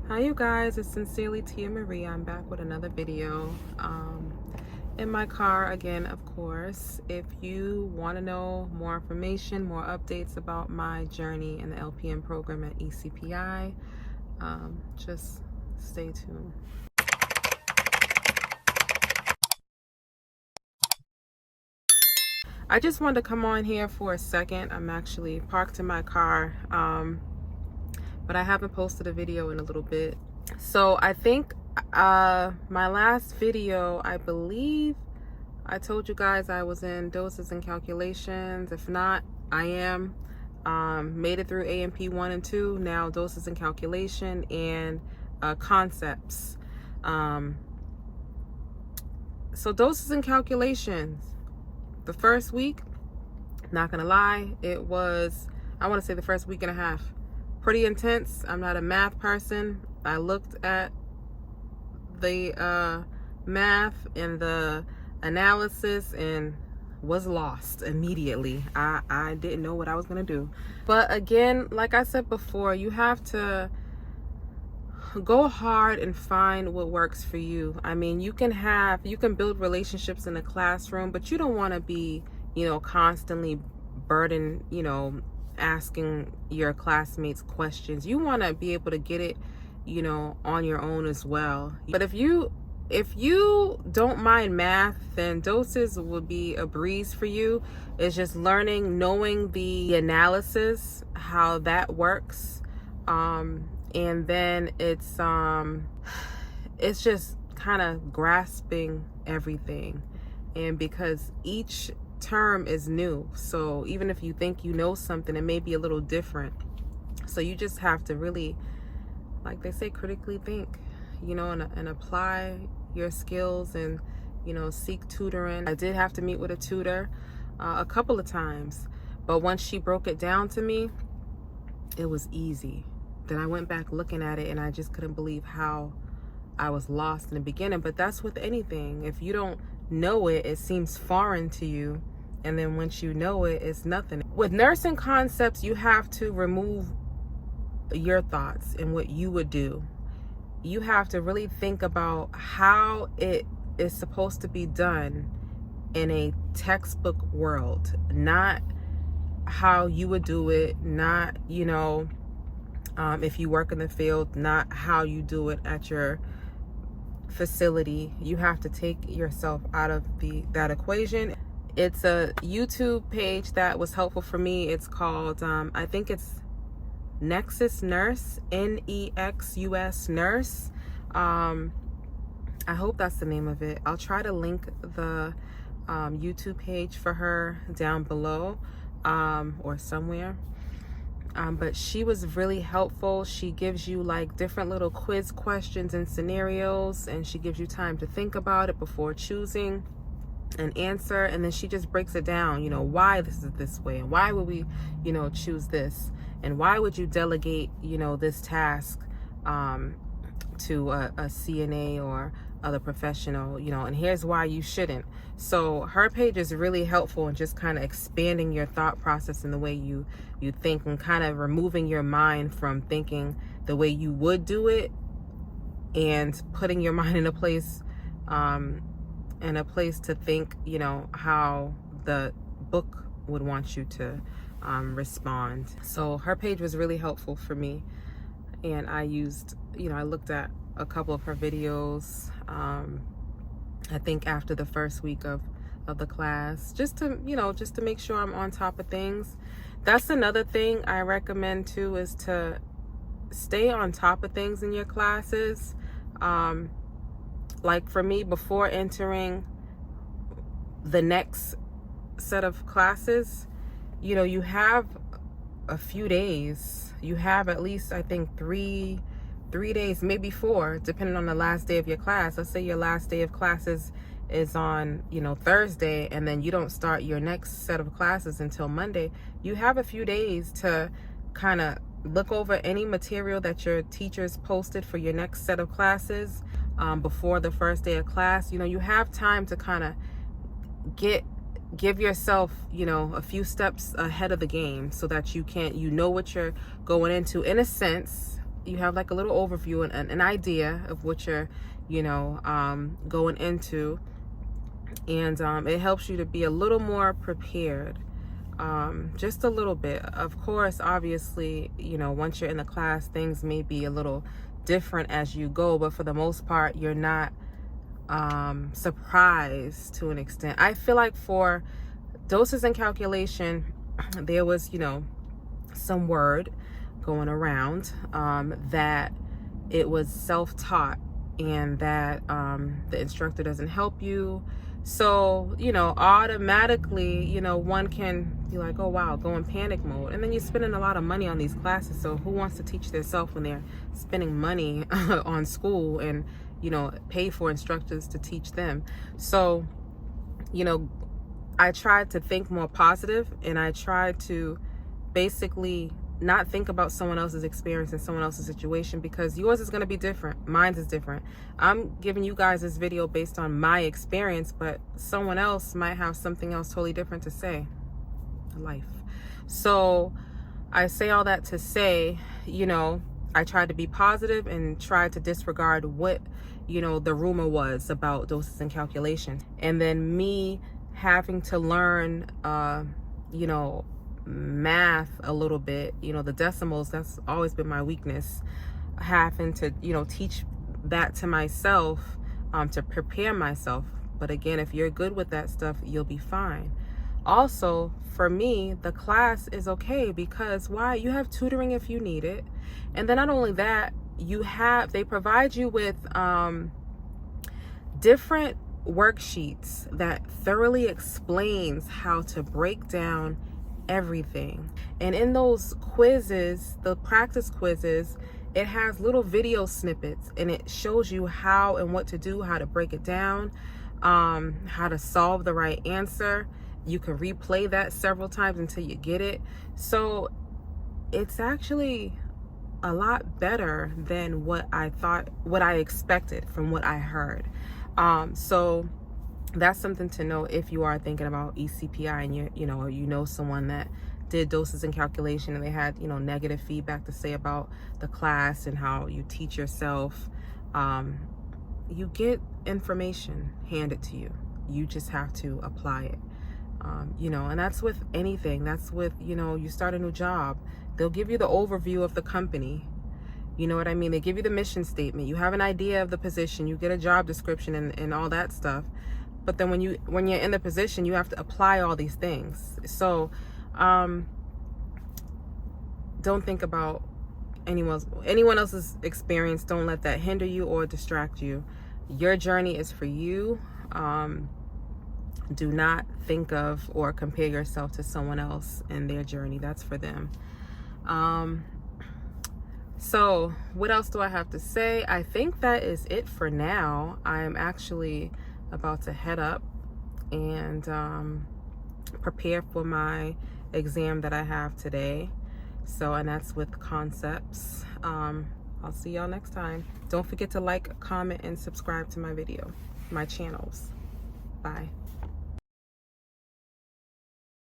Hi you guys, it's Sincerely Tia Marie. I'm back with another video in my car again, of course. If you want to know more information, more updates about my journey in the LPN program at ECPI, just stay tuned. I just wanted to come on here for a second. I'm actually parked in my car, but I haven't posted a video in a little bit. So I think my last video, I believe I told you guys I was in doses and calculations. If not, I am. Made it through A&P 1 and 2, now doses and calculation and concepts. So doses and calculations, the first week, not gonna lie, it was, I want to say the first week and a half, pretty intense. I'm not a math person. I looked at the math and the analysis and was lost immediately. I didn't know what I was gonna do. But again, like I said before, you have to go hard and find what works for you. I mean, you can build relationships in the classroom, but you don't want to be, constantly burdened, asking your classmates questions. You want to be able to get it, on your own as well. But if you don't mind math, then doses would be a breeze for you. It's just learning, knowing the analysis, how that works. And then it's just kind of grasping everything. And because each term is new, so even if you think you know something, it may be a little different. So you just have to really, like they say, critically think, and apply your skills and, seek tutoring. I did have to meet with a tutor a couple of times, but once she broke it down to me, it was easy. Then I went back looking at it and I just couldn't believe how I was lost in the beginning. But that's with anything. If you don't know it, it seems foreign to you. And then once you know it, it's nothing. With nursing concepts, you have to remove your thoughts and what you would do. You have to really think about how it is supposed to be done in a textbook world, not how you would do it, not, if you work in the field, not how you do it at your facility. You have to take yourself out of that equation. It's a YouTube page that was helpful for me. It's called, I think it's Nexus Nurse, Nexus Nurse. I hope that's the name of it. I'll try to link the YouTube page for her down below or somewhere. But she was really helpful. She gives you like different little quiz questions and scenarios, and she gives you time to think about it before choosing an answer. And then she just breaks it down, why this is this way, and why would we, choose this, and why would you delegate, this task to a CNA or other professional, and here's why you shouldn't. So her page is really helpful in just kind of expanding your thought process and the way you think, and kind of removing your mind from thinking the way you would do it and putting your mind in a place to think, how the book would want you to respond. So her page was really helpful for me, and I used, I looked at a couple of her videos, I think after the first week of the class, just to make sure I'm on top of things. That's another thing I recommend too, is to stay on top of things in your classes. Like for me, before entering the next set of classes, you have a few days. You have at least, I think, three days, maybe 4, depending on the last day of your class. Let's say your last day of classes is on, Thursday, and then you don't start your next set of classes until Monday. You have a few days to kind of look over any material that your teachers posted for your next set of classes before the first day of class. You have time to kind of give yourself, a few steps ahead of the game, so that you know what you're going into, in a sense. you have like a little overview and an idea of what you're, going into. And it helps you to be a little more prepared, just a little bit. Of course, obviously, once you're in the class, things may be a little different as you go, but for the most part, you're not surprised to an extent. I feel like for doses and calculation, there was, some word going around that it was self-taught, and that the instructor doesn't help you. So, automatically, one can be like, oh, wow, go in panic mode. And then you're spending a lot of money on these classes. So who wants to teach themselves when they're spending money on school and, pay for instructors to teach them? So, I tried to think more positive, and I tried to basically not think about someone else's experience and someone else's situation, because yours is going to be different. Mine is different. I'm giving you guys this video based on my experience, but someone else might have something else totally different to say. Life. So I say all that to say, I tried to be positive and tried to disregard what, the rumor was about doses and calculations. And then me having to learn, math a little bit, the decimals, that's always been my weakness. Having to, teach that to myself, to prepare myself. But again, if you're good with that stuff, you'll be fine. Also, for me, the class is okay because why? You have tutoring if you need it. And then not only that, they provide you with different worksheets that thoroughly explains how to break down everything. And in those quizzes, the practice quizzes, it has little video snippets, and it shows you how and what to do, how to break it down, how to solve the right answer. You can replay that several times until you get it. So it's actually a lot better than what I expected from what I heard. So that's something to know if you are thinking about ECPI and you know someone that did doses and calculation and they had negative feedback to say about the class and how you teach yourself. You get information handed to you. You just have to apply it. And that's with anything. That's with, you start a new job. They'll give you the overview of the company. You know what I mean? They give you the mission statement. You have an idea of the position. You get a job description and all that stuff. But then when you're in the position, you have to apply all these things. So don't think about anyone else's experience. Don't let that hinder you or distract you. Your journey is for you. Do not think of or compare yourself to someone else and their journey. That's for them. So what else do I have to say? I think that is it for now. I'm actually about to head up and prepare for my exam that I have today. And that's with concepts. I'll see y'all next time. Don't forget to like, comment, and subscribe to my channels. Bye.